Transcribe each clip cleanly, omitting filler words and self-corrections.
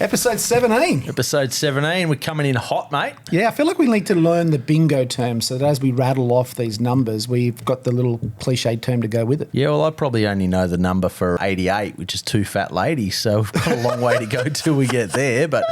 Episode 17. Episode 17, we're coming in hot, mate. Yeah, I feel like we need to learn the bingo term so that as we rattle off these numbers, we've got the little cliche term to go with it. Yeah, well, I probably only know the number for 88, which is two fat ladies, so we've got a long way to go till we get there, but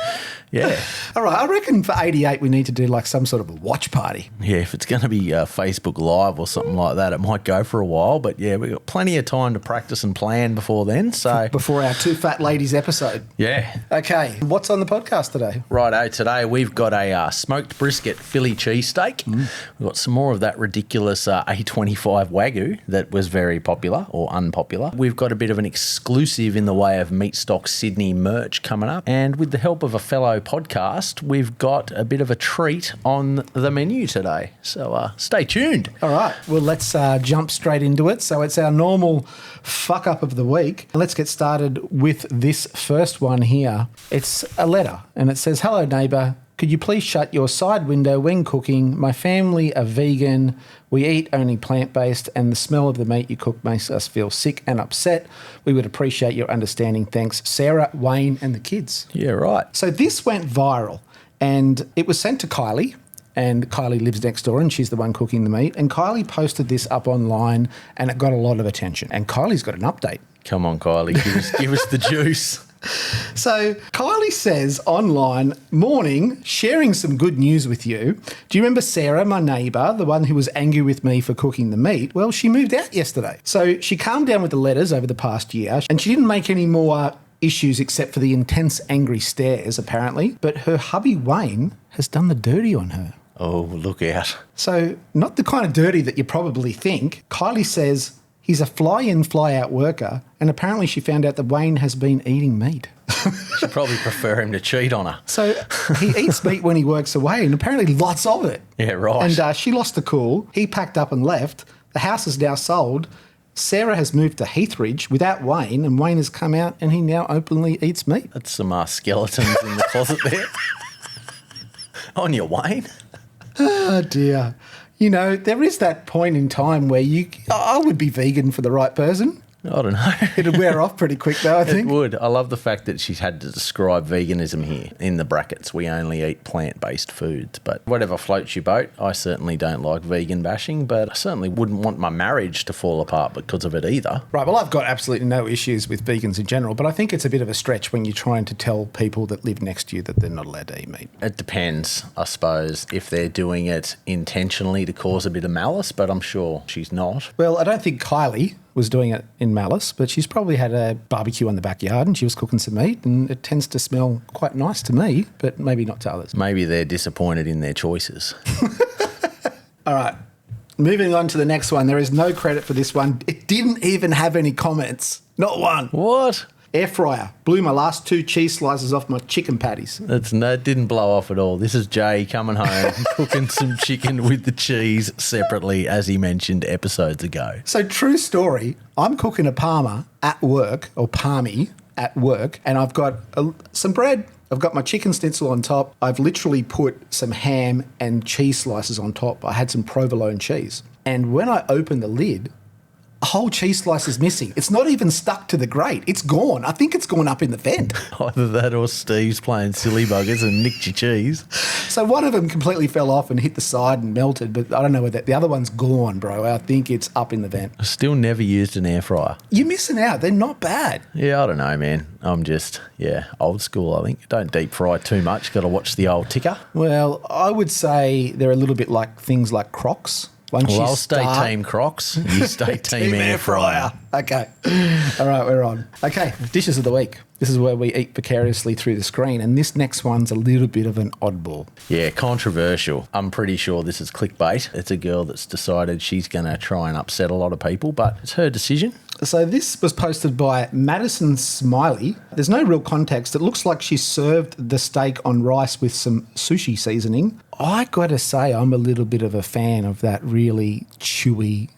yeah. All right, I reckon for 88 we need to do like some sort of a watch party. Yeah, if it's going to be Facebook Live or something like that, it might go for a while, but yeah, we've got plenty of time to practice and plan before then, so... Before our two fat ladies episode. Yeah. Okay, what's on the podcast today? Righto, today we've got a smoked brisket Philly cheesesteak. We've got some more of that ridiculous A25 Wagyu that was very popular or unpopular. We've got a bit of an exclusive in the way of Meatstock Sydney merch coming up. And with the help of a fellow podcast, we've got a bit of a treat on the menu today. So stay tuned. All right, well, let's jump straight into it. So it's our normal fuck up of the week. Let's get started with this first one here. It's a letter and it says, "Hello neighbour, could you please shut your side window when cooking? My family are vegan. We eat only plant-based and the smell of the meat you cook makes us feel sick and upset. We would appreciate your understanding. Thanks, Sarah, Wayne and the kids." Yeah, right. So this went viral and it was sent to Kylie. And Kylie lives next door and she's the one cooking the meat. And Kylie posted this up online and it got a lot of attention. And Kylie's got an update. Come on, Kylie, give us the juice. So Kylie says online, "Morning, sharing some good news with you. Do you remember Sarah, my neighbour, the one who was angry with me for cooking the meat? Well, she moved out yesterday. So she calmed down with the letters over the past year and she didn't make any more issues except for the intense angry stares, apparently. But her hubby, Wayne, has done the dirty on her." Oh, look out. So not the kind of dirty that you probably think. Kylie says he's a fly-in, fly-out worker, and apparently she found out that Wayne has been eating meat. She'd probably prefer him to cheat on her. So he eats meat when he works away, and apparently lots of it. Yeah, right. And she lost the cool. He packed up and left. The house is now sold. Sarah has moved to Heathridge without Wayne, and Wayne has come out and he now openly eats meat. That's some skeletons in the closet there. On your Wayne. Oh, dear. You know, there is that point in time where I would be vegan for the right person. I don't know. It'd wear off pretty quick though, I think. It would. I love the fact that she's had to describe veganism here. In the brackets, we only eat plant-based foods. But whatever floats your boat, I certainly don't like vegan bashing, but I certainly wouldn't want my marriage to fall apart because of it either. Right, well, I've got absolutely no issues with vegans in general, but I think it's a bit of a stretch when you're trying to tell people that live next to you that they're not allowed to eat meat. It depends, I suppose, if they're doing it intentionally to cause a bit of malice, but I'm sure she's not. Well, I don't think Kylie was doing it in malice, but she's probably had a barbecue in the backyard and she was cooking some meat and it tends to smell quite nice to me, but maybe not to others. Maybe they're disappointed in their choices. All right, moving on to the next one. There is no credit for this one. It didn't even have any comments. Not one. What? Air fryer. Blew my last 2 cheese slices off my chicken patties. It didn't blow off at all. This is Jay coming home, cooking some chicken with the cheese separately, as he mentioned episodes ago. So true story, I'm cooking a parma at work, or parmy at work, and I've got some bread. I've got my chicken schnitzel on top. I've literally put some ham and cheese slices on top. I had some provolone cheese. And when I opened the lid, a whole cheese slice is missing. It's not even stuck to the grate. It's gone. I think it's gone up in the vent. Either that or Steve's playing silly buggers and nicked your cheese. So one of them completely fell off and hit the side and melted, but I don't know where the other one's gone, bro. I think it's up in the vent. I still never used an air fryer. You're missing out. They're not bad. Yeah, I don't know, man. I'm just, old school, I think. Don't deep fry too much. Got to watch the old ticker. Well, I would say they're a little bit like things like Crocs. I'll stay Team Crocs. You stay Team Air Fryer. Okay. All right, we're on. Okay, dishes of the week. This is where we eat vicariously through the screen, and this next one's a little bit of an oddball. Yeah, controversial. I'm pretty sure this is clickbait. It's a girl that's decided she's going to try and upset a lot of people, but it's her decision. So this was posted by Madison Smiley. There's no real context. It looks like she served the steak on rice with some sushi seasoning. I got to say I'm a little bit of a fan of that really chewy,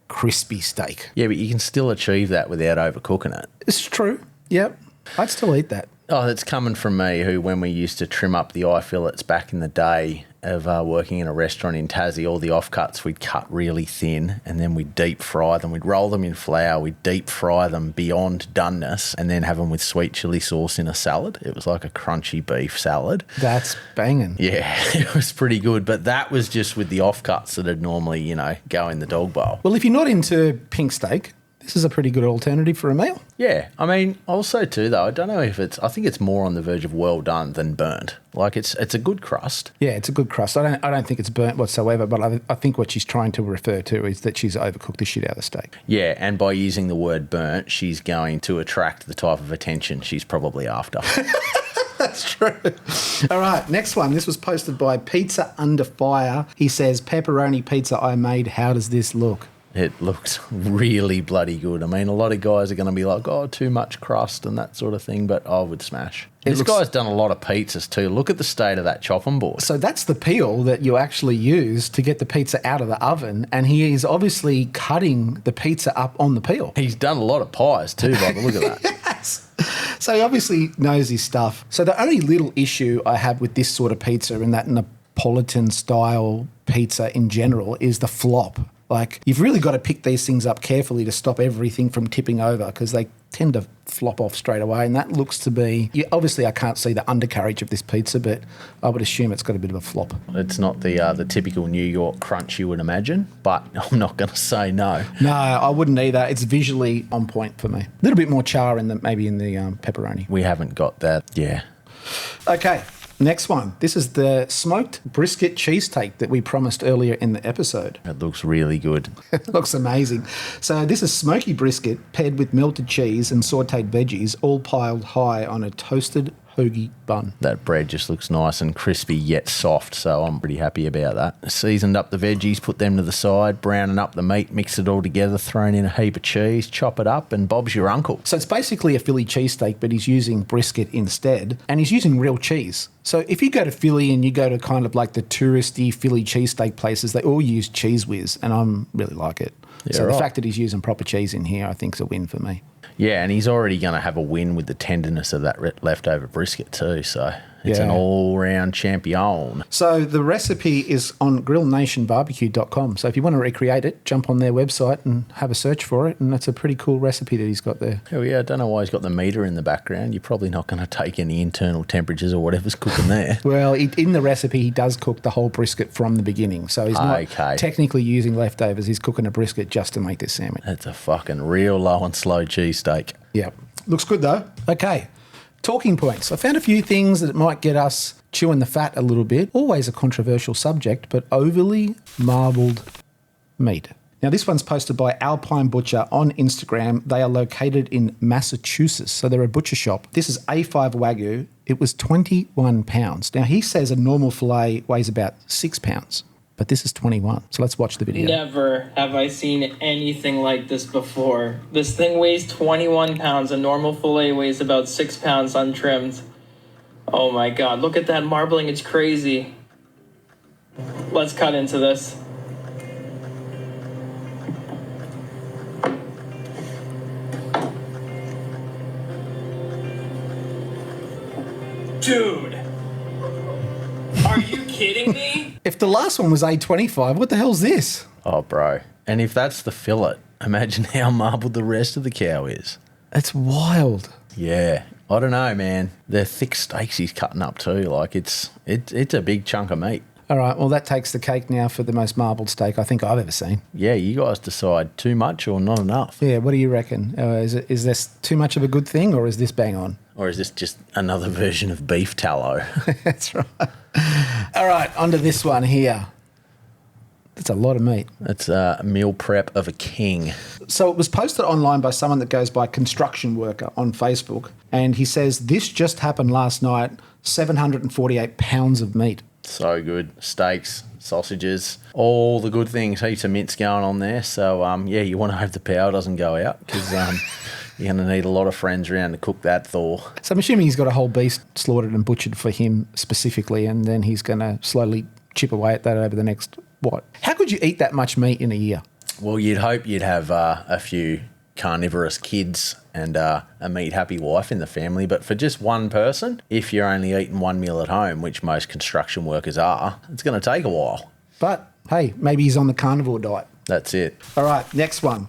crispy steak. Yeah, but you can still achieve that without overcooking it. It's true. Yep. I'd still eat that. Oh, it's coming from me who, when we used to trim up the eye fillets back in the day, of working in a restaurant in Tassie. All the offcuts we'd cut really thin and then we'd deep fry them. We'd roll them in flour, we'd deep fry them beyond doneness and then have them with sweet chili sauce in a salad. It was like a crunchy beef salad. That's banging. Yeah, it was pretty good. But that was just with the offcuts that would normally, go in the dog bowl. Well, if you're not into pink steak, this is a pretty good alternative for a meal. Yeah, I mean, also too though, I don't know if I think it's more on the verge of well done than burnt. Like it's a good crust. Yeah, it's a good crust. I don't think it's burnt whatsoever, but I think what she's trying to refer to is that she's overcooked the shit out of the steak. Yeah, and by using the word burnt, she's going to attract the type of attention she's probably after. That's true. All right, next one. This was posted by Pizza Under Fire. He says, pepperoni pizza I made, how does this look? It looks really bloody good. I mean, a lot of guys are going to be like, oh, too much crust and that sort of thing, but I would smash. This guy's done a lot of pizzas too. Look at the state of that chopping board. So that's the peel that you actually use to get the pizza out of the oven, and he is obviously cutting the pizza up on the peel. He's done a lot of pies too, Bob. Look at that. Yes. So he obviously knows his stuff. So the only little issue I have with this sort of pizza and that Napolitan-style pizza in general is the flop. Like, you've really got to pick these things up carefully to stop everything from tipping over because they tend to flop off straight away. And that looks to be... obviously, I can't see the undercarriage of this pizza, but I would assume it's got a bit of a flop. It's not the typical New York crunch you would imagine, but I'm not going to say no. No, I wouldn't either. It's visually on point for me. A little bit more char maybe in the pepperoni. We haven't got that. Yeah. Okay. Next one. This is the smoked brisket cheesesteak that we promised earlier in the episode. It looks really good. It looks amazing. So this is smoky brisket paired with melted cheese and sautéed veggies, all piled high on a toasted hoagie bun. That bread just looks nice and crispy yet soft, so I'm pretty happy about that. Seasoned up the veggies, put them to the side, browning up the meat, mix it all together, thrown in a heap of cheese, chop it up, and Bob's your uncle. So it's basically a Philly cheesesteak, but he's using brisket instead, and he's using real cheese. So if you go to Philly and you go to kind of like the touristy Philly cheesesteak places, they all use Cheese Whiz, and I really like it. Yeah, so right. The fact that he's using proper cheese in here, I think, is a win for me. Yeah, and he's already going to have a win with the tenderness of that leftover brisket too, so it's an all-round champion. So the recipe is on grillnationbarbecue.com. So if you want to recreate it, jump on their website and have a search for it, and that's a pretty cool recipe that he's got there. Oh yeah, I don't know why he's got the meter in the background. You're probably not going to take any internal temperatures or whatever's cooking there. Well, in the recipe, he does cook the whole brisket from the beginning. So he's not technically using leftovers. He's cooking a brisket just to make this sandwich. That's a fucking real low and slow cheesesteak. Yep. Looks good though. Okay. Talking points. I found a few things that might get us chewing the fat a little bit. Always a controversial subject, but overly marbled meat. Now, this one's posted by Alpine Butcher on Instagram. They are located in Massachusetts, so they're a butcher shop. This is A25 Wagyu. It was 21 pounds. Now, he says a normal filet weighs about 6 pounds, but this is 21. So let's watch the video. Never have I seen anything like this before. This thing weighs 21 pounds. A normal fillet weighs about 6 pounds untrimmed. Oh my God, look at that marbling. It's crazy. Let's cut into this. Dude, are you kidding me? If the last one was A25, what the hell's this? Oh, bro. And if that's the fillet, imagine how marbled the rest of the cow is. It's wild. Yeah. I don't know, man. They're thick steaks he's cutting up too. Like, it's a big chunk of meat. All right, well, that takes the cake now for the most marbled steak I think I've ever seen. Yeah, you guys decide too much or not enough. Yeah, what do you reckon? Is this too much of a good thing, or is this bang on? Or is this just another version of beef tallow? That's right. All right, onto this one here. That's a lot of meat. That's a meal prep of a king. So it was posted online by someone that goes by Construction Worker on Facebook, and he says, this just happened last night, 748 pounds of meat. So good. Steaks, sausages, all the good things. Heaps of mince going on there. So, yeah, you want to hope the power doesn't go out because you're going to need a lot of friends around to cook that Thor. So I'm assuming he's got a whole beast slaughtered and butchered for him specifically, and then he's going to slowly chip away at that over the next, what? How could you eat that much meat in a year? Well, you'd hope you'd have a few carnivorous kids and a meat-happy wife in the family. But for just one person, if you're only eating one meal at home, which most construction workers are, it's going to take a while. But, hey, maybe he's on the carnivore diet. That's it. All right, next one.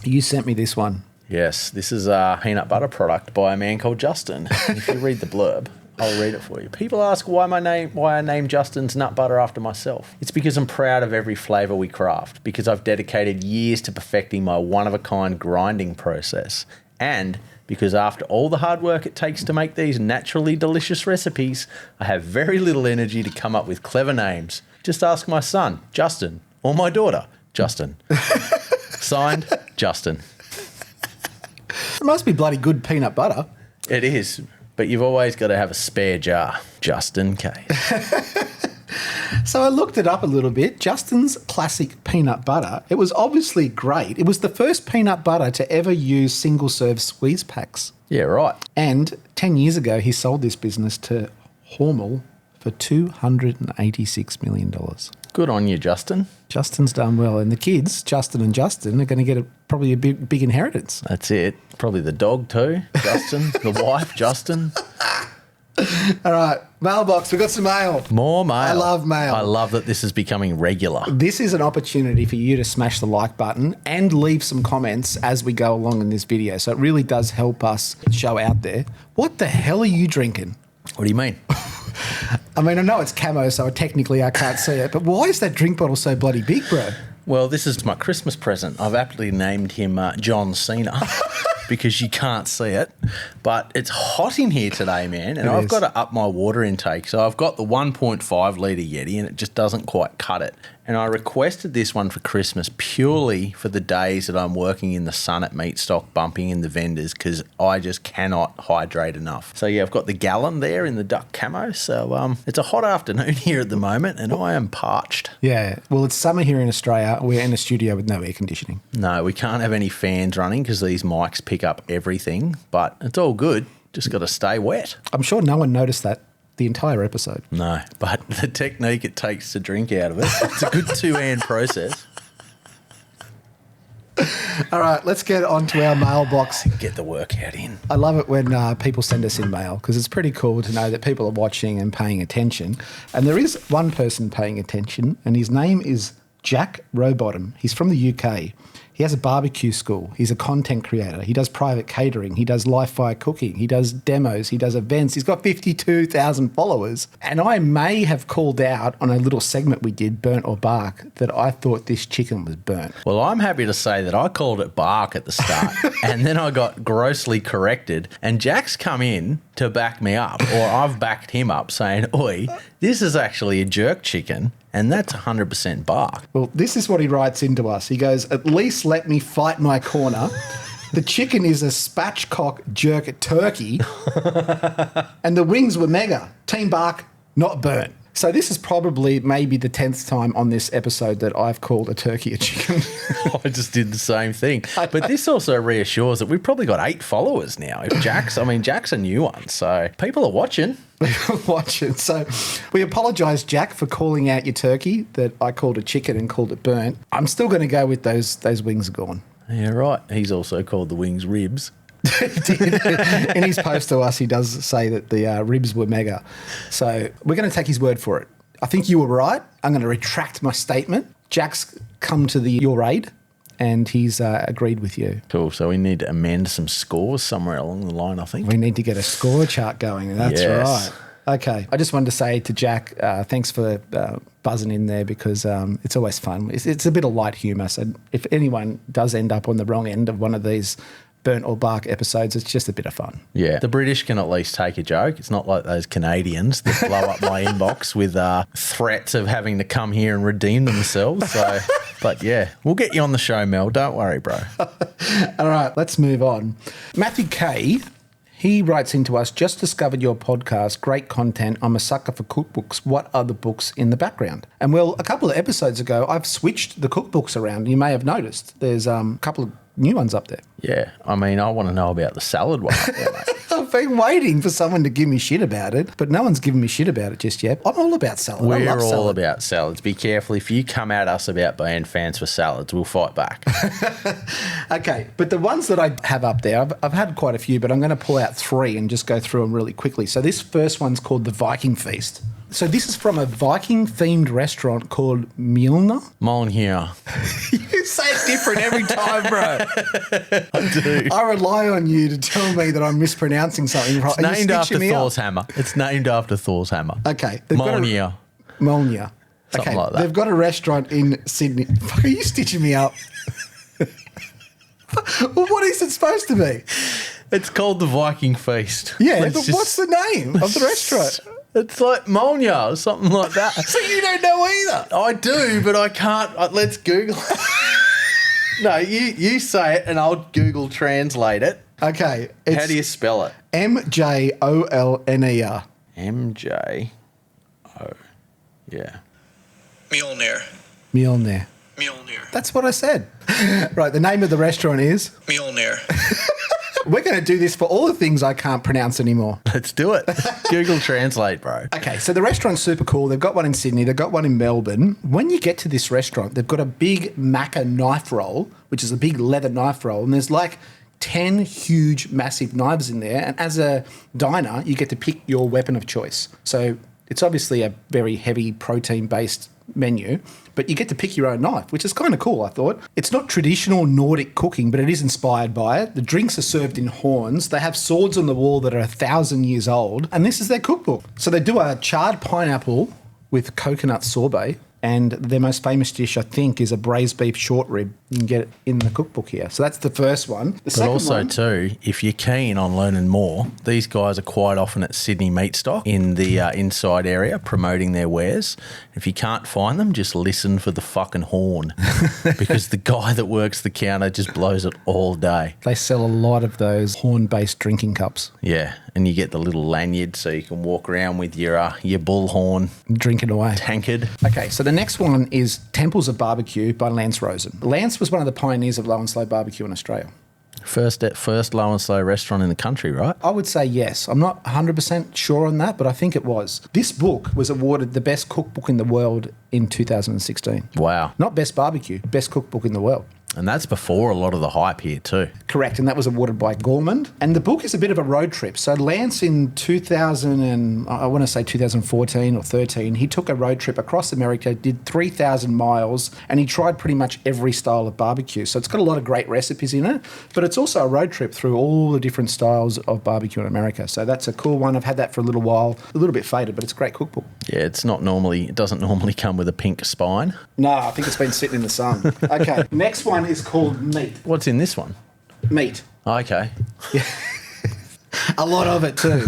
You sent me this one. Yes, this is a peanut butter product by a man called Justin. If you read the blurb, I'll read it for you. People ask why I named Justin's nut butter after myself. It's because I'm proud of every flavour we craft, because I've dedicated years to perfecting my one-of-a-kind grinding process, and because after all the hard work it takes to make these naturally delicious recipes, I have very little energy to come up with clever names. Just ask my son, Justin, or my daughter, Justin. Signed, Justin. It must be bloody good peanut butter. It is, but you've always got to have a spare jar, just in case. So I looked it up a little bit. Justin's classic peanut butter. It was obviously great. It was the first peanut butter to ever use single-serve squeeze packs. Yeah, right. And 10 years ago, he sold this business to Hormel for $286 million. Good on you, Justin. Justin's done well. And the kids, Justin and Justin, are going to get probably a big inheritance. That's it. Probably the dog too, Justin. The wife, Justin. All right, mailbox. We've got some mail. More mail. I love mail. I love that this is becoming regular. This is an opportunity for you to smash the like button and leave some comments as we go along in this video. So it really does help us show out there. What the hell are you drinking? What do you mean? I mean, I know it's camo, so technically I can't see it, but why is that drink bottle so bloody big, bro? Well, this is my Christmas present. I've aptly named him John Cena because you can't see it. But it's hot in here today, man, and I've got to up my water intake. So I've got the 1.5 litre Yeti, and it just doesn't quite cut it. And I requested this one for Christmas purely for the days that I'm working in the sun at Meatstock, bumping in the vendors, because I just cannot hydrate enough. So, yeah, I've got the gallon there in the duck camo. So it's a hot afternoon here at the moment, and I am parched. Yeah, well, it's summer here in Australia. We're in a studio with no air conditioning. No, we can't have any fans running because these mics pick up everything, but it's all good. Just got to stay wet. I'm sure no one noticed that the entire episode. No, but the technique it takes to drink out of it, it's a good two-hand process. All right, let's get on to our mailbox. Get the workout in. I love it when people send us in mail because it's pretty cool to know that people are watching and paying attention. And there is one person paying attention, and his name is Jack Rowbottom. He's from the UK. He has a barbecue school. He's a content creator. He does private catering. He does live fire cooking. He does demos. He does events. He's got 52,000 followers. And I may have called out on a little segment we did, Burnt or Bark, that I thought this chicken was burnt. Well, I'm happy to say that I called it bark at the start and then I got grossly corrected. And Jack's come in to back me up, or I've backed him up saying, oi, this is actually a jerk chicken. And that's 100% bark. Well, this is what he writes into us. He goes, at least let me fight my corner. The chicken is a spatchcock jerk turkey. And the wings were mega. Team bark, not burnt. So this is probably maybe the 10th time on this episode that I've called a turkey a chicken. I just did the same thing. But this also reassures that we've probably got 8 followers now. If Jack's a new one. So people are watching. Watching. So we apologise, Jack, for calling out your turkey that I called a chicken and called it burnt. I'm still going to go with those wings are gone. Yeah, right. He's also called the wings ribs. In his post to us, he does say that the ribs were mega. So we're going to take his word for it. I think you were right. I'm going to retract my statement. Jack's come to your aid and he's agreed with you. Cool. So we need to amend some scores somewhere along the line, I think. We need to get a score chart going. That's right. Okay. I just wanted to say to Jack, thanks for buzzing in there because it's always fun. It's a bit of light humour. So if anyone does end up on the wrong end of one of these Burnt or Bark episodes, it's just a bit of fun. Yeah. The British can at least take a joke. It's not like those Canadians that blow up my inbox with threats of having to come here and redeem themselves. So, but yeah, we'll get you on the show, Mel. Don't worry, bro. All right, let's move on. Matthew K, he writes into us, just discovered your podcast, great content. I'm a sucker for cookbooks. What are the books in the background? And well, a couple of episodes ago, I've switched the cookbooks around. You may have noticed there's a couple of new ones up there. Yeah, I mean, I want to know about the salad one up there, mate. I've been waiting for someone to give me shit about it, but no one's given me shit about it just yet. I'm all about salad. I We're love all salad. about salads. Be careful. If you come at us about being fans for salads, we'll fight back. Okay, but the ones that I have up there, I've had quite a few, but I'm going to pull out 3 and just go through them really quickly. So this first one's called the Viking Feast. So this is from a Viking-themed restaurant called Mjolnir. Molyneux. You say it different every time, bro. I do. I rely on you to tell me that I'm mispronouncing something. It's named after Thor's hammer. It's named after Thor's hammer. Okay. Molyneux. Molyneux. Something Okay, like that. they've got a restaurant in Sydney. Fuck, are you stitching me up? Well, what is it supposed to be? It's called the Viking Feast. Yeah, Let's but just- what's the name of the restaurant? It's like Molyneux or something like that. So you don't know either? I do, but I can't. Let's Google it. No, you say it and I'll Google translate it. Okay. How do you spell it? Mjolnir. M-J-O. Yeah. Mjolnir. Mjolnir. Mjolnir. That's what I said. Right, the name of the restaurant is... Mjolnir. We're going to do this for all the things I can't pronounce anymore. Let's do it. Google Translate, bro. Okay, so the restaurant's super cool. They've got one in Sydney. They've got one in Melbourne. When you get to this restaurant, they've got a big Macca knife roll, which is a big leather knife roll, and there's like 10 huge, massive knives in there. And as a diner, you get to pick your weapon of choice. So it's obviously a very heavy protein-based menu, but you get to pick your own knife, which is kind of cool, I thought. It's not traditional Nordic cooking, but it is inspired by it. The drinks are served in horns. They have swords on the wall that are 1,000 years old, and this is their cookbook. So they do a charred pineapple with coconut sorbet, and their most famous dish, I think, is a braised beef short rib. You can get it in the cookbook here. So that's the first one. The But second also, one, too, if you're keen on learning more, these guys are quite often at Sydney Meatstock in the inside area promoting their wares. If you can't find them, just listen for the fucking horn because the guy that works the counter just blows it all day. they sell a lot of those horn-based drinking cups. Yeah, and you get the little lanyard so you can walk around with your bullhorn Drinking away. tankard. Okay, so the next one is Temples of Barbecue by Lance Rosen. Lance was one of the pioneers of low and slow barbecue in Australia. First low and slow restaurant in the country, right? I would say yes. I'm not 100% sure on that, but I think it was. This book was awarded the best cookbook in the world in 2016. Wow. Not best barbecue, best cookbook in the world. And that's before a lot of the hype here too. Correct, and that was awarded by Gourmand. And the book is a bit of a road trip. So Lance in 2014 or 13, he took a road trip across America, did 3,000 miles, and he tried pretty much every style of barbecue. So it's got a lot of great recipes in it, but it's also a road trip through all the different styles of barbecue in America. So that's a cool one. I've had that for a little while, a little bit faded, but it's a great cookbook. Yeah, it doesn't normally come with a pink spine. No, I think it's been sitting in the sun. Okay, next one is called Meat. What's in this one? Meat. Okay. A lot of it too.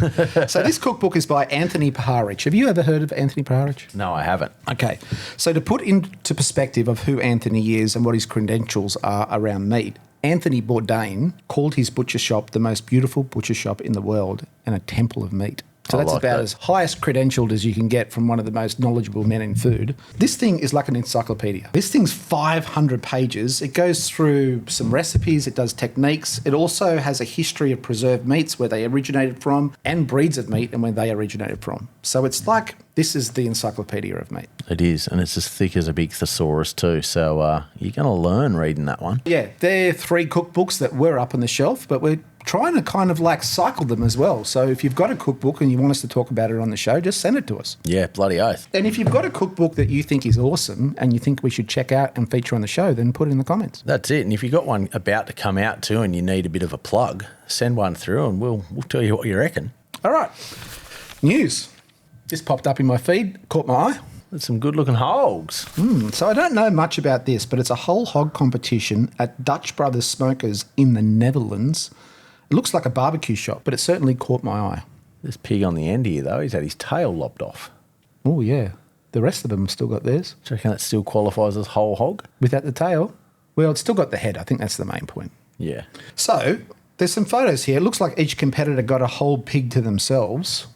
So this cookbook is by Anthony Paharich. Have you ever heard of Anthony Paharich? No, I haven't. Okay. So to put into perspective of who Anthony is and what his credentials are around meat, Anthony Bourdain called his butcher shop the most beautiful butcher shop in the world and a temple of meat. So I that's like about that. as highest credentialed as you can get from one of the most knowledgeable men in food. This thing is like an encyclopedia. This thing's 500 pages. It goes through some recipes, it does techniques. It also has a history of preserved meats, where they originated from, and breeds of meat and where they originated from. So it's like this is the encyclopedia of meat. It is, and it's as thick as a big thesaurus too. So you're going to learn reading that one. Yeah, they're 3 cookbooks that were up on the shelf, but we're trying to kind of like cycle them as well. So if you've got a cookbook and you want us to talk about it on the show, just send it to us. Yeah, bloody oath. And if you've got a cookbook that you think is awesome and you think we should check out and feature on the show, then put it in the comments. That's it. And if you've got one about to come out too and you need a bit of a plug, send one through and we'll tell you what you reckon. All right. News. This popped up in my feed, caught my eye. There's some good looking hogs. So I don't know much about this, but it's a whole hog competition at Dutch Brothers Smokers in the Netherlands. It looks like a barbecue shop, but it certainly caught my eye. This pig on the end here though, he's had his tail lopped off. Oh, yeah. The rest of them still got theirs. Do you reckon that still qualifies as whole hog? Without the tail? Well, it's still got the head. I think that's the main point. Yeah. So there's some photos here. It looks like each competitor got a whole pig to themselves.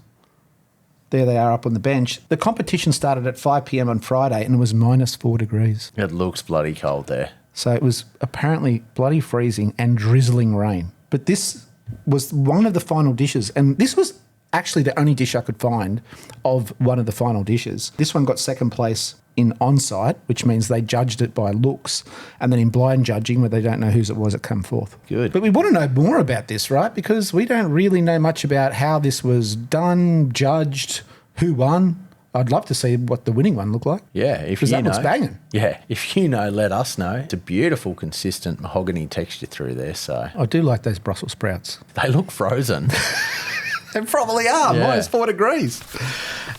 There they are up on the bench. The competition started at 5 p.m. on Friday and it was -4 degrees. It looks bloody cold there. So it was apparently bloody freezing and drizzling rain. But this was one of the final dishes, and this was actually the only dish I could find of one of the final dishes. This one got second place in on-site, which means they judged it by looks, and then in blind judging, where they don't know whose it was, it came forth. Good. But we want to know more about this, right? Because we don't really know much about how this was done, judged, who won. I'd love to see what the winning one looked like. Yeah, if Because you that know. looks banging. Yeah, if you know, let us know. It's a beautiful, consistent mahogany texture through there, so I do like those Brussels sprouts. they look frozen. They probably are, Yeah. minus 4 degrees.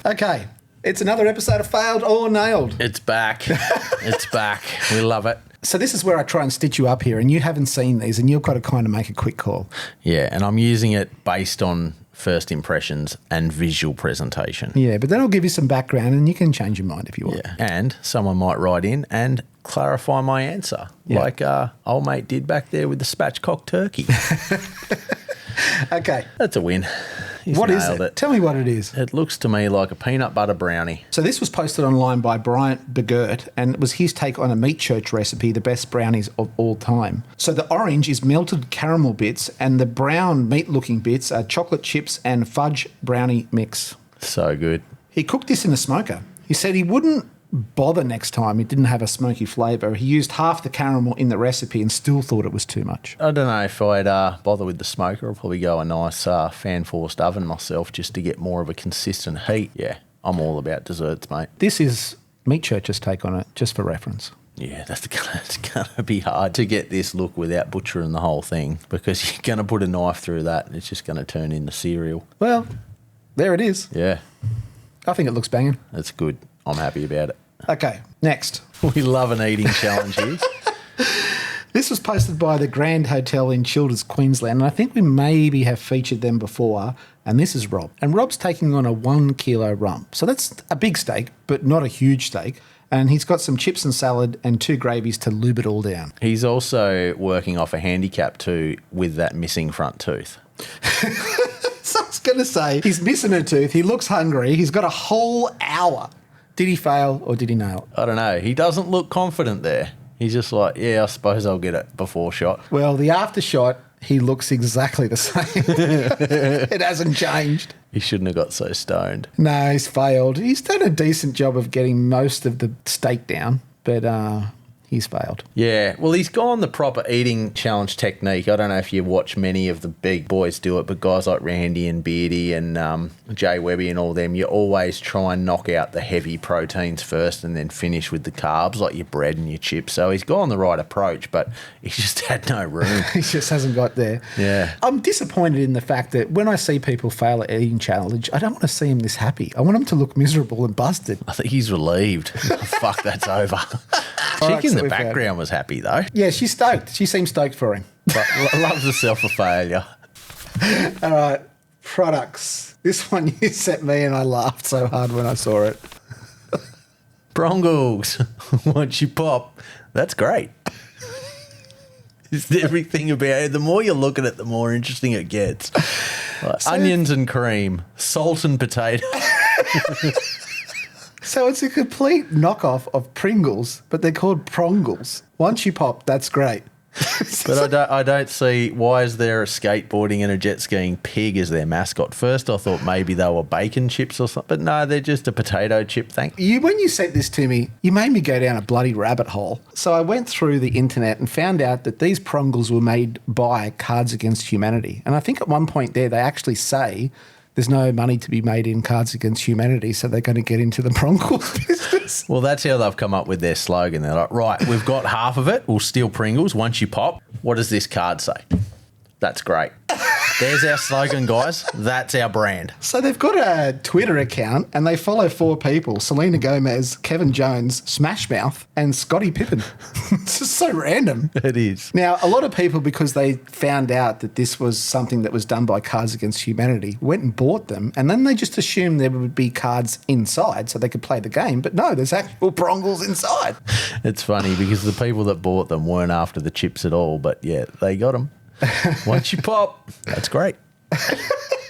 Okay, it's another episode of Failed or Nailed. It's back. It's back. We love it. So this is where I try and stitch you up here, and you haven't seen these, and you've got to kind of make a quick call. Yeah, and I'm using it based on first impressions and visual presentation. Yeah, but then I'll give you some background, and you can change your mind if you want. Yeah. And someone might write in and clarify my answer, Yeah. like old mate did back there with the spatchcock turkey. Okay, That's a win. He's what is nailed it? Tell me what it is. It looks to me like a peanut butter brownie. So this was posted online by Bryant Begert, and it was his take on a meat church recipe, the best brownies of all time. So the orange is melted caramel bits, and the brown meat-looking bits are chocolate chips and fudge brownie mix. So good. He cooked this in a smoker. He said he wouldn't bother next time it didn't have a smoky flavour. He used half the caramel in the recipe and still thought it was too much. I don't know if I'd bother with the smoker. I'll probably go a nice fan-forced oven myself just to get more of a consistent heat. Yeah, I'm all about desserts, mate. This is Meat Church's take on it, just for reference. Yeah, it's going to be hard to get this look without butchering the whole thing, because you're going to put a knife through that and it's just going to turn into cereal. Well, there it is. Yeah, I think it looks banging. that's good. I'm happy about it. Okay, next. We love an eating challenge here. This was posted by the Grand Hotel in Childers, Queensland, and I think we maybe have featured them before, and this is Rob. And Rob's taking on a 1 kilo rump. So that's a big steak, but not a huge steak. And he's got some chips and salad and 2 gravies to lube it all down. He's also working off a handicap too with that missing front tooth. So I was going to say, he's missing a tooth, he looks hungry, he's got a whole hour. Did he fail or did he nail it? I don't know. He doesn't look confident there. He's just like, yeah, I suppose I'll get it before shot. Well, the after shot, he looks exactly the same. It hasn't changed. He shouldn't have got so stoned. No, he's failed. He's done a decent job of getting most of the steak down, but he's failed. Yeah, well, he's gone the proper eating challenge technique. I don't know if you watch many of the big boys do it, but guys like Randy and Beardy and Jay Webby and all them, you always try and knock out the heavy proteins first and then finish with the carbs, like your bread and your chips. So he's gone the right approach, but he's just had no room. He just hasn't got there. Yeah. I'm disappointed in the fact that when I see people fail at eating challenge, I don't want to see him this happy. I want him to look miserable and busted. I think he's relieved. Fuck, that's over. All right, Chick in so the we've had- background was happy, though. Yeah, she's stoked. She seems stoked for him. But loves herself a failure. All right, products. This one you sent me and I laughed so hard when I saw it. Prongles. Once you pop, that's great. It's everything about it. The more you look at it, the more interesting it gets. Like onions and cream, salt and potato. So it's a complete knockoff of Pringles, but they're called Prongles. Once you pop, that's great. But I don't see, why is there a skateboarding and a jet skiing pig as their mascot? First I thought maybe they were bacon chips or something, but no, they're just a potato chip, thank you. When you sent this to me, you made me go down a bloody rabbit hole. So I went through the internet and found out that these Prongles were made by Cards Against Humanity. And I think at one point there, they actually say there's no money to be made in Cards Against Humanity, so they're going to get into the Prongles business. Well, that's how they've come up with their slogan. They're like, right, we've got half of it, we'll steal Pringles once you pop. What does this card say? That's great. There's our slogan, guys. That's our brand. So they've got a Twitter account and they follow 4 people: Selena Gomez, Kevin Jones, Smashmouth, and Scottie Pippen. It's just so random. It is. Now, a lot of people, because they found out that this was something that was done by Cards Against Humanity, went and bought them, and then they just assumed there would be cards inside so they could play the game. But no, there's actual Prongles inside. It's funny because the people that bought them weren't after the chips at all, but yeah, they got them. Once you pop, that's great.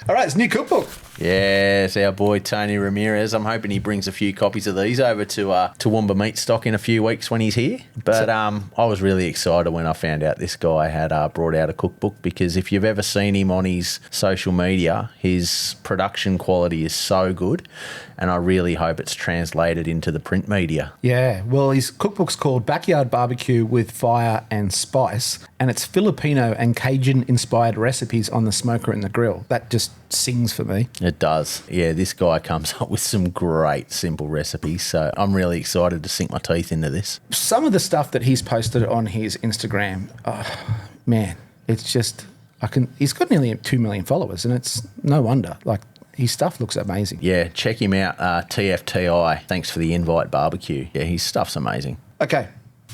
All right, it's new cookbook. Yes, our boy Tony Ramirez. I'm hoping he brings a few copies of these over to Toowoomba Meatstock in a few weeks when he's here. But I was really excited when I found out this guy had brought out a cookbook, because if you've ever seen him on his social media, his production quality is so good, and I really hope it's translated into the print media. Yeah, well, his cookbook's called Backyard Barbecue with Fire and Spice, and it's Filipino and Cajun-inspired recipes on the smoker and the grill. That just sings for me. It does. Yeah, this guy comes up with some great simple recipes, so I'm really excited to sink my teeth into this. Some of the stuff that he's posted on his Instagram, man, it's just, he's got nearly 2 million followers, and it's no wonder. Like, his stuff looks amazing. Yeah, check him out, TFTI. Thanks for the invite, barbecue. Yeah, his stuff's amazing. Okay,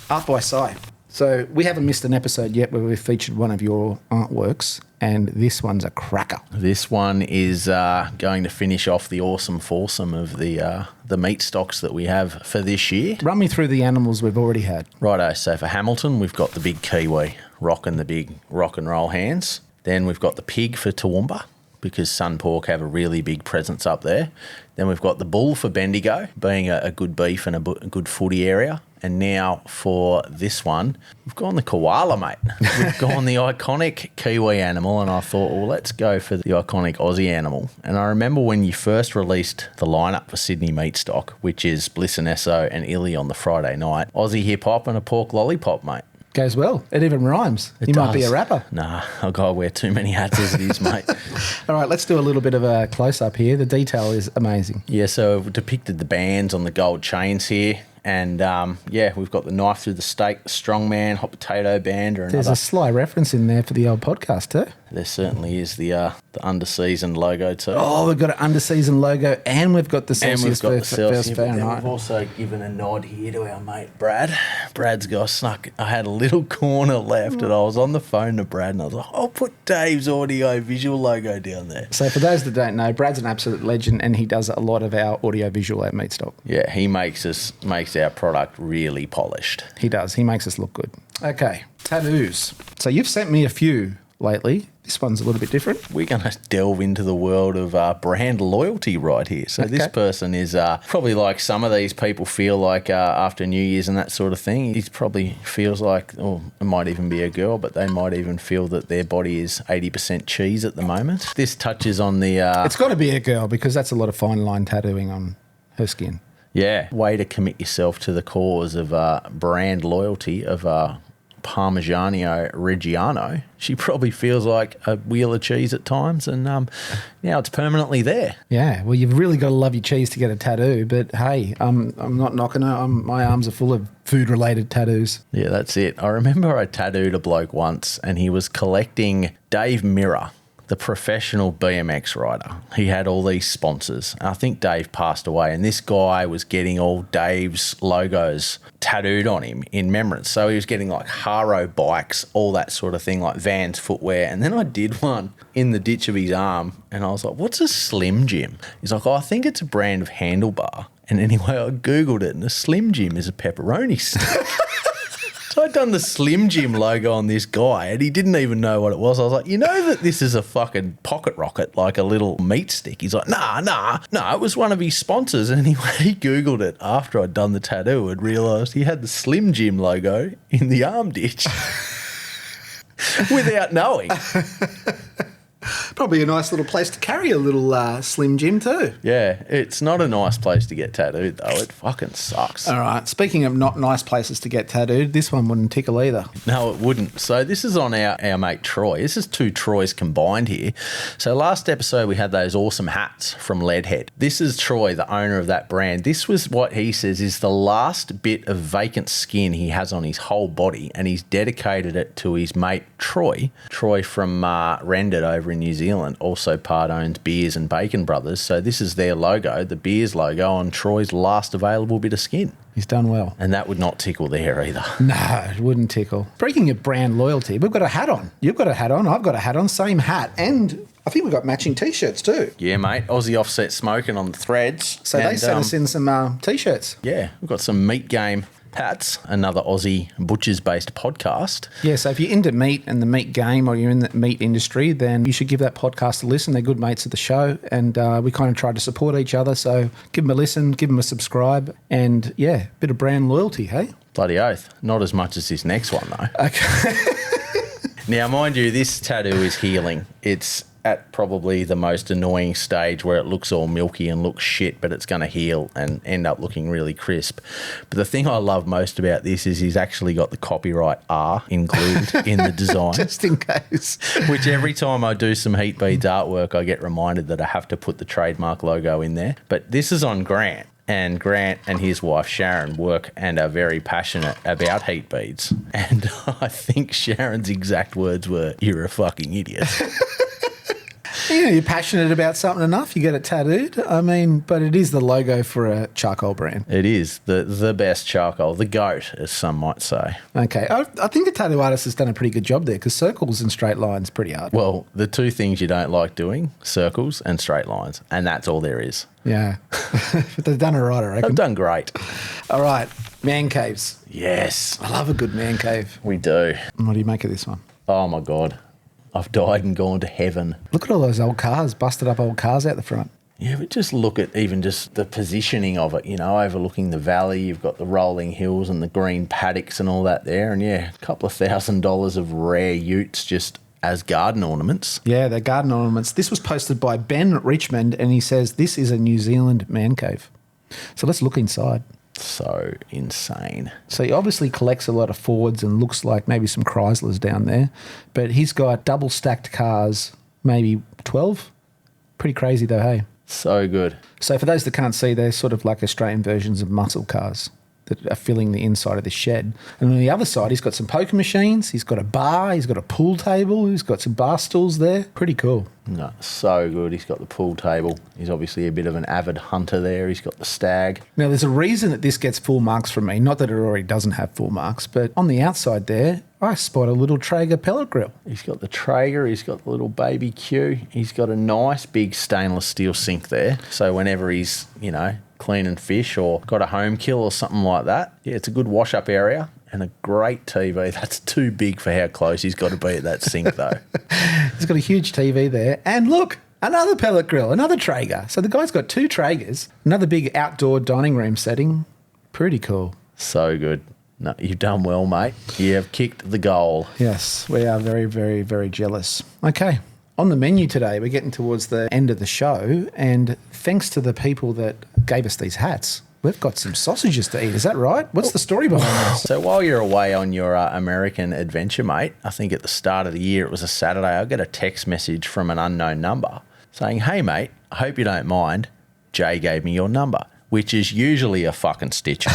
art by Sigh. So we haven't missed an episode yet where we've featured one of your artworks, and this one's a cracker. This one is going to finish off the awesome foursome of the meat stocks that we have for this year. Run me through the animals we've already had. Righto, so for Hamilton, we've got the big Kiwi, rocking the big rock and roll hands. Then we've got the pig for Toowoomba, because Sun Pork have a really big presence up there. Then we've got the bull for Bendigo, being a good beef and a good footy area. And now for this one, we've gone the koala, mate. We've gone the iconic Kiwi animal, and I thought, well, let's go for the iconic Aussie animal. And I remember when you first released the lineup for Sydney Meatstock, which is Bliss and Esso and Illy on the Friday night, Aussie hip-hop and a pork lollipop, mate. Goes well. It even rhymes. You might be a rapper. Nah, I've got to wear too many hats as it is, mate. All right, let's do a little bit of a close-up here. The detail is amazing. Yeah, so I've depicted the bands on the gold chains here. And, yeah, we've got the knife through the steak, the strongman, hot potato band, or another. There's a sly reference in there for the old podcast too. There certainly is the Under Seasoned logo too. Oh, we've got an Under Seasoned logo, and we've got the Celsius first Fahrenheit. We've also given a nod here to our mate Brad. Brad's got snuck. I had a little corner left, and I was on the phone to Brad, and I was like, I'll put Dave's audio visual logo down there. So for those that don't know, Brad's an absolute legend, and he does a lot of our audio visual at Meatstock. Yeah, he makes our product really polished. He does. He makes us look good. Okay, tattoos. So you've sent me a few lately. This one's a little bit different. We're going to delve into the world of brand loyalty right here. So This person is probably like some of these people feel like after New Year's and that sort of thing. He probably feels like, or it might even be a girl, but they might even feel that their body is 80% cheese at the moment. This touches on the... It's got to be a girl, because that's a lot of fine line tattooing on her skin. Yeah, way to commit yourself to the cause of brand loyalty of Parmigiano Reggiano. She probably feels like a wheel of cheese at times, and now it's permanently there. Yeah, well, you've really got to love your cheese to get a tattoo, but hey, I'm not knocking her. My arms are full of food-related tattoos. Yeah, that's it. I remember I tattooed a bloke once, and he was collecting Dave Mirra, the professional BMX rider. He had all these sponsors. I think Dave passed away, and this guy was getting all Dave's logos tattooed on him in remembrance. So he was getting like Haro bikes, all that sort of thing, like Vans footwear. And then I did one in the ditch of his arm, and I was like, what's a Slim Jim? He's like, I think it's a brand of handlebar. And anyway, I Googled it, and a Slim Jim is a pepperoni stick. So I'd done the Slim Jim logo on this guy, and he didn't even know what it was. I was like, you know that this is a fucking pocket rocket, like a little meat stick? He's like, nah, it was one of his sponsors. And anyway, he Googled it after I'd done the tattoo and realised he had the Slim Jim logo in the arm ditch without knowing. Probably a nice little place to carry a little Slim Jim too. Yeah, it's not a nice place to get tattooed, though. It fucking sucks. All right, speaking of not nice places to get tattooed, this one wouldn't tickle either. No, it wouldn't. So this is on our mate Troy. This is two Troys combined here. So last episode we had those awesome hats from Leadhead. This is Troy, the owner of that brand. This was what he says is the last bit of vacant skin he has on his whole body, and he's dedicated it to his mate Troy. Troy from Rendered over in New Zealand also part owns Beers and Bacon Brothers. So this is their logo, the Beers logo, on Troy's last available bit of skin. He's done well. And that would not tickle there either. No, it wouldn't tickle. Speaking of brand loyalty, we've got a hat on. You've got a hat on. I've got a hat on. Same hat. And I think we've got matching T-shirts too. Yeah, mate. Aussie Offset Smoking on the threads. So they sent us in some T-shirts. Yeah, we've got some Meat Game Hats, another Aussie butchers-based podcast. Yeah, so if you're into meat and the meat game or you're in the meat industry, then you should give that podcast a listen. They're good mates of the show, and we kind of try to support each other. So give them a listen, give them a subscribe, and, yeah, bit of brand loyalty, hey? Bloody oath. Not as much as this next one, though. Okay. Now, mind you, this tattoo is healing. It's at probably the most annoying stage where it looks all milky and looks shit, but it's going to heal and end up looking really crisp. But the thing I love most about this is he's actually got the copyright R included in the design. Just in case. Which every time I do some Heat Beads artwork, I get reminded that I have to put the trademark logo in there. But this is on Grant. And Grant and his wife Sharon work and are very passionate about heat beads. And I think Sharon's exact words were, "You're a fucking idiot." You know, you're passionate about something enough, you get it tattooed. I mean, but it is the logo for a charcoal brand. It is the best charcoal, the GOAT, as some might say. Okay. I think the tattoo artist has done a pretty good job there because circles and straight lines pretty hard. Well, the two things you don't like doing, circles and straight lines, and that's all there is. Yeah. But they've done it right, I reckon. They've done great. All right. Mancaves. Yes. I love a good man cave. We do. What do you make of this one? Oh, my God. I've died and gone to heaven. Look at all those old cars, busted up old cars out the front. Yeah, but just look at even just the positioning of it, you know, overlooking the valley. You've got the rolling hills and the green paddocks and all that there. And, yeah, a couple of $1,000 of rare utes just as garden ornaments. Yeah, they're garden ornaments. This was posted by Ben Richmond, and he says this is a New Zealand man cave. So let's look inside. So insane. So he obviously collects a lot of Fords and looks like maybe some Chryslers down there. But he's got double stacked cars, maybe 12. Pretty crazy though, hey? So good. So for those that can't see, they're sort of like Australian versions of muscle cars that are filling the inside of the shed. And on the other side, he's got some poker machines, he's got a bar, he's got a pool table, he's got some bar stools there. Pretty cool. No, so good. He's got the pool table. He's obviously a bit of an avid hunter there. He's got the stag. Now, there's a reason that this gets full marks from me. Not that it already doesn't have full marks, but on the outside there, I spot a little Traeger pellet grill. He's got the Traeger. He's got the little BBQ. He's got a nice big stainless steel sink there. So whenever he's, you know, cleaning fish or got a home kill or something like that, yeah, it's a good wash-up area. And a great TV. That's too big for how close he's got to be at that sink, though. He's got a huge TV there. And look, another pellet grill, another Traeger. So the guy's got two Traegers, another big outdoor dining room setting. Pretty cool. So good. No, you've done well, mate. You have kicked the goal. Yes, we are very, very, very jealous. Okay. On the menu today, we're getting towards the end of the show. And thanks to the people that gave us these hats, we've got some sausages to eat. Is that right? What's the story behind this? So while you're away on your American adventure, mate, I think at the start of the year, it was a Saturday, I got a text message from an unknown number saying, "Hey, mate, I hope you don't mind. Jay gave me your number," which is usually a fucking stitch.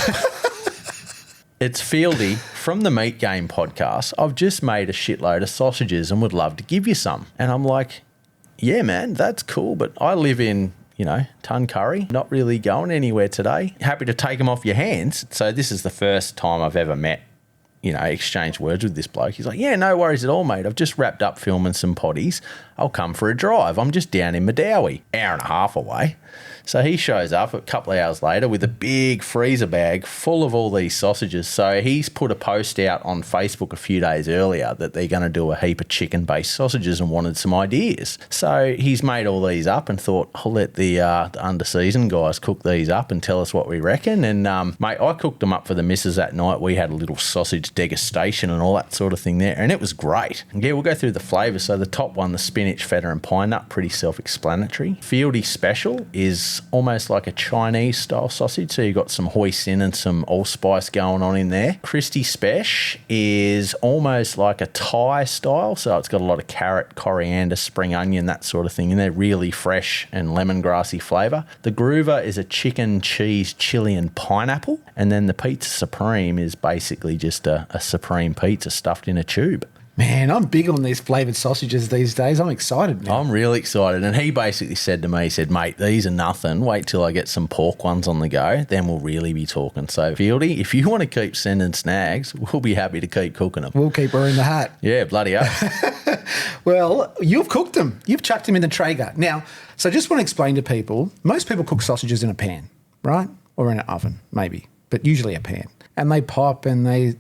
It's Fieldy from the Meat Game podcast. I've just made a shitload of sausages and would love to give you some. And I'm like, yeah, man, that's cool, but I live in, you know, Tuncurry, not really going anywhere today. Happy to take them off your hands. So this is the first time I've ever met, you know, exchanged words with this bloke. He's like, yeah, no worries at all, mate. I've just wrapped up filming some potties. I'll come for a drive. I'm just down in Madawi, hour and a half away. So he shows up a couple of hours later with a big freezer bag full of all these sausages. So he's put a post out on Facebook a few days earlier that they're going to do a heap of chicken-based sausages and wanted some ideas. So he's made all these up and thought, I'll let the Under Seasoned guys cook these up and tell us what we reckon. And, mate, I cooked them up for the missus that night. We had a little sausage degustation and all that sort of thing there, and it was great. And yeah, we'll go through the flavours. So the top one, the spinach, feta and pine nut, pretty self-explanatory. Fieldy Special is almost like a Chinese style sausage, so you've got some hoisin and some allspice going on in there. Christy Spesh is almost like a Thai style, so it's got a lot of carrot, coriander, spring onion, that sort of thing in there, really fresh and lemongrassy flavour. The Groover is a chicken, cheese, chili and pineapple, and then the Pizza Supreme is basically just a supreme pizza stuffed in a tube. Man, I'm big on these flavoured sausages these days. I'm excited now. I'm really excited. And he basically said to me, he said, mate, these are nothing. Wait till I get some pork ones on the go. Then we'll really be talking. So, Fieldy, if you want to keep sending snags, we'll be happy to keep cooking them. We'll keep her in the hat. Yeah, bloody hell. Well, you've cooked them. You've chucked them in the Traeger. Now, so I just want to explain to people, most people cook sausages in a pan, right? Or in an oven, maybe, but usually a pan. and they pop and they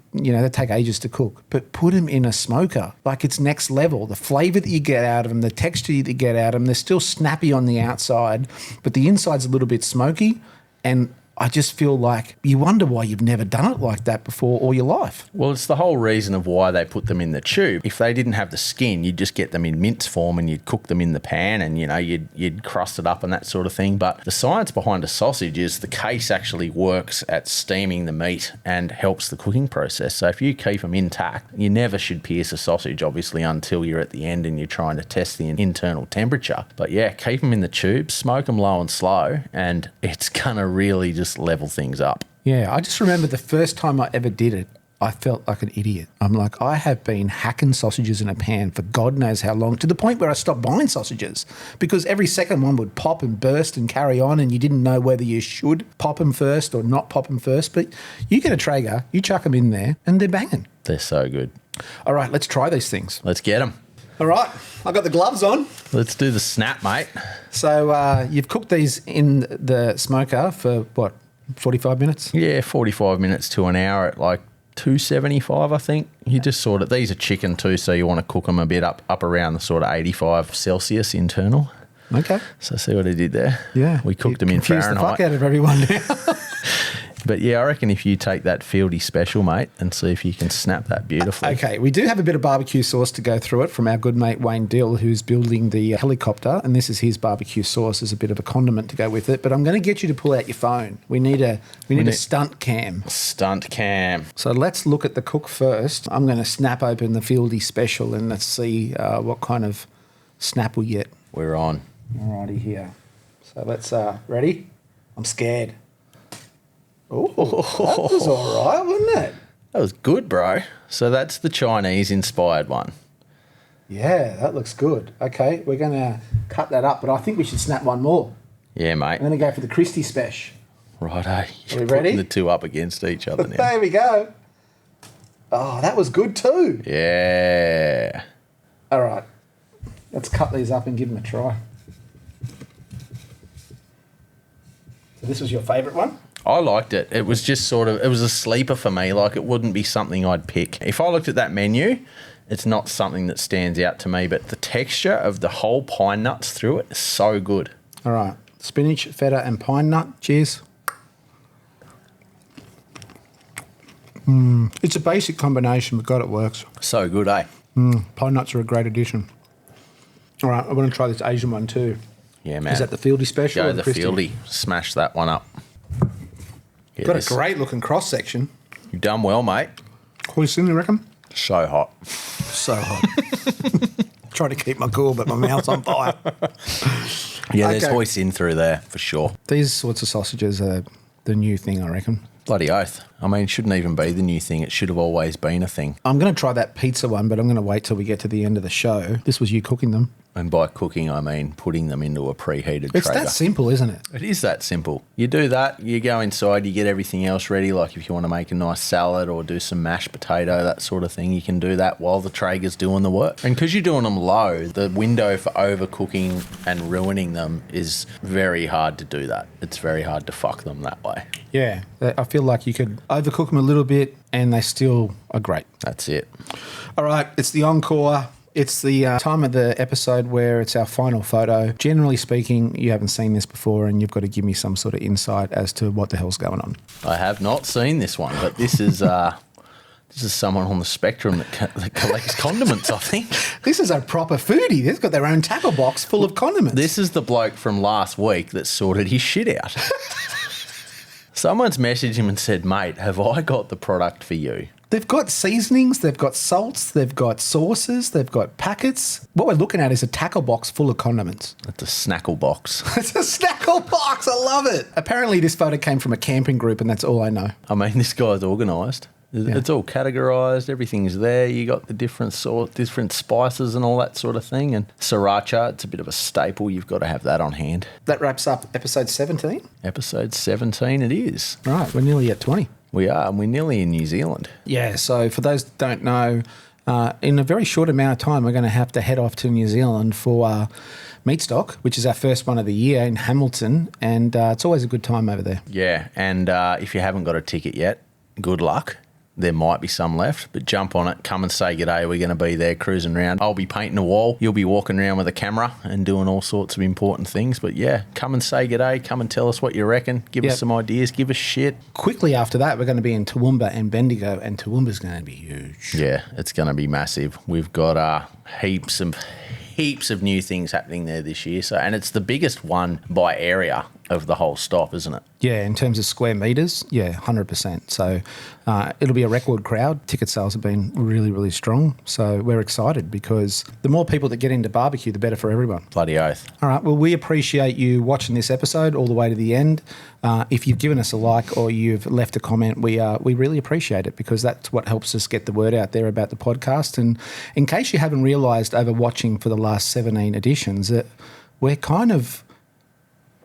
take ages to cook. But put them in a smoker, like it's next level. The flavour that you get out of them, the texture that you get out of them, they're still snappy on the outside, but the inside's a little bit smoky. And I just feel like you wonder why you've never done it like that before all your life. Well, it's the whole reason of why they put them in the tube. If they didn't have the skin, you'd just get them in mince form and you'd cook them in the pan and, you'd crust it up and that sort of thing. But the science behind a sausage is the case actually works at steaming the meat and helps the cooking process. So if you keep them intact, you never should pierce a sausage, obviously, until you're at the end and you're trying to test the internal temperature. But yeah, keep them in the tube, smoke them low and slow, and it's going to really just level things up. Yeah, I just remember the first time I ever did it, I felt like an idiot. I'm like, I have been hacking sausages in a pan for God knows how long, to the point where I stopped buying sausages because every second one would pop and burst and carry on, and you didn't know whether you should pop them first or not pop them first. But you get a Traeger, you chuck them in there, and they're banging. They're so good. All right, let's try these things. Let's get them. All right, I got the gloves on. Let's do the snap, mate. So you've cooked these in the smoker for, what, 45 minutes? Yeah, 45 minutes to an hour at like 275, I think. You just sort of, these are chicken too, so you want to cook them a bit up around the sort of 85 Celsius internal. Okay. So see what I did there? Yeah. We cooked them in Fahrenheit. The fuck out of everyone now. But yeah, I reckon if you take that Fieldy Special, mate, and see if you can snap that beautifully. Okay, we do have a bit of barbecue sauce to go through it from our good mate Wayne Dill, who's building the helicopter, and this is his barbecue sauce as a bit of a condiment to go with it. But I'm going to get you to pull out your phone. We need a stunt cam. Stunt cam. So let's look at the cook first. I'm going to snap open the Fieldy Special and let's see what kind of snap we get. We're on. Alrighty here. So let's ready? I'm scared. Oh, that was all right, wasn't it? That was good, bro. So that's the Chinese-inspired one. Yeah, that looks good. Okay, we're going to cut that up, but I think we should snap one more. Yeah, mate. I'm going to go for the Christie Special. Righto. Are we You're ready? putting the two up against each other now. There we go. Oh, that was good too. Yeah. All right, let's cut these up and give them a try. So this was your favourite one? I liked it. It was just sort of, it was a sleeper for me. Like, it wouldn't be something I'd pick. If I looked at that menu, it's not something that stands out to me, but the texture of the whole pine nuts through it is so good. All right, spinach, feta and pine nut. Cheers. It's a basic combination, but God, it works. So good, eh? Pine nuts are a great addition. All right, I want to try this Asian one too. Yeah, man. Is that the Fieldy Special? Go or the Christie? Fieldy. Smash that one up. Yeah, Got a great looking cross section. You've done well, mate. Hoisin, you reckon? So hot. So hot. Trying to keep my cool, but my mouth's on fire. Yeah, there's Okay. hoisin through there for sure. These sorts of sausages are the new thing, I reckon. Bloody oath. I mean, it shouldn't even be the new thing. It should have always been a thing. I'm going to try that pizza one, but I'm going to wait till we get to the end of the show. This was you cooking them. And by cooking, I mean putting them into a preheated It's Traeger. that simple, isn't it? It is that simple. You do that, you go inside, you get everything else ready. Like if you want to make a nice salad or do some mashed potato, that sort of thing, you can do that while the Traeger's doing the work. And because you're doing them low, the window for overcooking and ruining them is very hard to do that. It's very hard to fuck them that way. Yeah. I feel like you could overcook them a little bit and they still are great. That's it. All right, it's the Encore. It's the time of the episode where it's our final photo. Generally speaking, you haven't seen this before and you've got to give me some sort of insight as to what the hell's going on. I have not seen this one, but this is someone on the spectrum that collects condiments, I think. This is a proper foodie. They've got their own tackle box full of condiments. This is the bloke from last week that sorted his shit out. Someone's messaged him and said, mate, have I got the product for you? They've got seasonings, they've got salts, they've got sauces, they've got packets. What we're looking at is a tackle box full of condiments. It's a snackle box. It's a snackle box. I love it. Apparently this photo came from a camping group and that's all I know. I mean, this guy's organised. Yeah. It's all categorised. Everything's there. You got the different spices and all that sort of thing. And sriracha, it's a bit of a staple. You've got to have that on hand. That wraps up episode 17. Episode 17 it is. Right, we're nearly at 20. We are, and we're nearly in New Zealand. Yeah, so for those that don't know, in a very short amount of time, we're going to have to head off to New Zealand for Meatstock, which is our first one of the year in Hamilton, and it's always a good time over there. Yeah, and if you haven't got a ticket yet, good luck. There might be some left, but jump on it. Come and say g'day. We're going to be there cruising around. I'll be painting a wall. You'll be walking around with a camera and doing all sorts of important things. But yeah, come and say g'day. Come and tell us what you reckon. Give us some ideas. Give us shit. Quickly after that, we're going to be in Toowoomba and Bendigo, and Toowoomba's going to be huge. Yeah, it's going to be massive. We've got heaps of new things happening there this year. So, and it's the biggest one by area of the whole stop, isn't it? Yeah, in terms of square metres, 100%. So it'll be a record crowd. Ticket sales have been really, really strong. So we're excited because the more people that get into barbecue, the better for everyone. Bloody oath. All right, well, we appreciate you watching this episode all the way to the end. If you've given us a like or you've left a comment, we really appreciate it because that's what helps us get the word out there about the podcast. And in case you haven't realised over watching for the last 17 editions, that we're kind of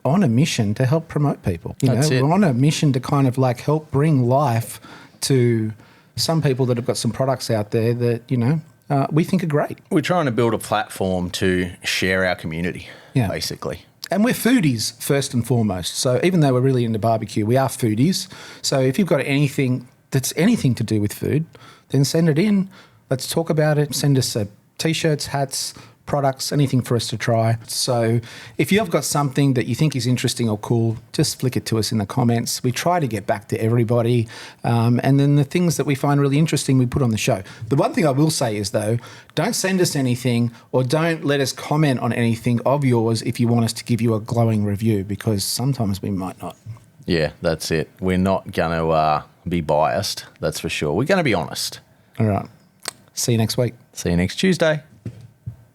on a mission to help promote people. We're on a mission to kind of like help bring life to some people that have got some products out there that, we think are great. We're trying to build a platform to share our community, basically. And we're foodies first and foremost. So even though we're really into barbecue, we are foodies. So if you've got anything that's anything to do with food, then send it in. Let's talk about it. Send us T-shirts, hats, products, anything for us to try. So if you've got something that you think is interesting or cool, just flick it to us in the comments. We try to get back to everybody. And then the things that we find really interesting, we put on the show. The one thing I will say is, though, don't send us anything or don't let us comment on anything of yours if you want us to give you a glowing review, because sometimes we might not. Yeah, that's it. We're not going to be biased, that's for sure. We're going to be honest. All right. See you next week. See you next Tuesday.